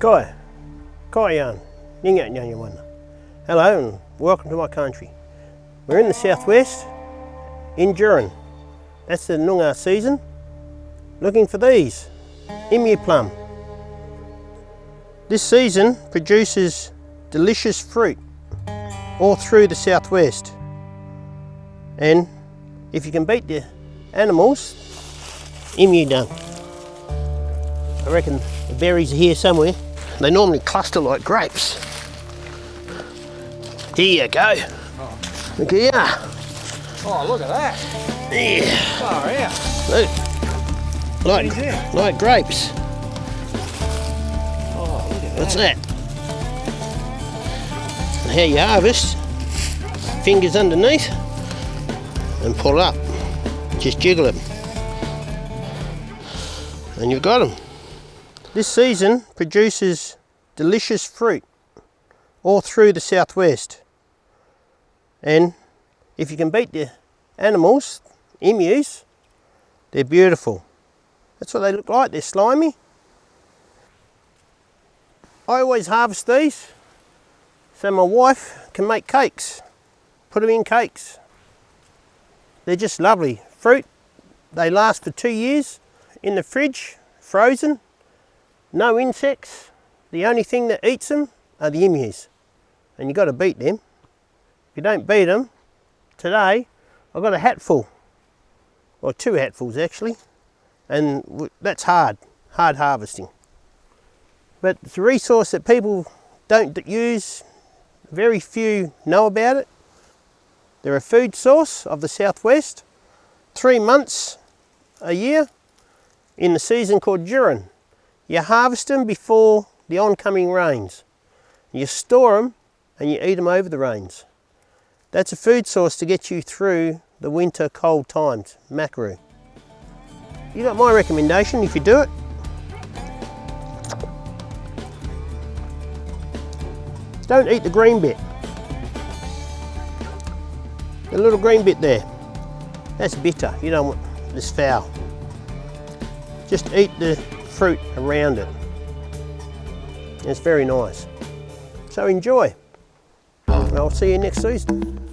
Kaiyan, Ningat Nyanyawana. Hello and welcome to my country. We're in the southwest, in Durin. That's the Noongar season. Looking for these, Emu Plum. This season produces delicious fruit all through the southwest. And if you can beat the animals, emu done. I reckon the berries are here somewhere. They normally cluster like grapes. Here you go. Oh. Look here. Oh, look at that. Yeah. Oh, yeah. Look. Like grapes. Oh, look at that. What's that? And how you harvest, fingers underneath and pull up. Just jiggle them. And you've got them. This season produces delicious fruit all through the southwest. And if you can beat the animals, emus, they're beautiful. That's what they look like, they're slimy. I always harvest these so my wife can make cakes, put them in cakes. They're just lovely fruit. They last for 2 years in the fridge, frozen. No insects. The only thing that eats them are the emus. And you've got to beat them. If you don't beat them, today I've got a hatful, or 2 hatfuls actually, and that's hard harvesting. But it's a resource that people don't use, very few know about it. They're a food source of the southwest, 3 months a year in the season called Durin. You harvest them before the oncoming rains. You store them and you eat them over the rains. That's a food source to get you through the winter cold times, mackerel. You got my recommendation if you do it. Don't eat the green bit. The little green bit there. That's bitter, you don't want this foul. Just eat the fruit around it. It's very nice. So enjoy. And I'll see you next season.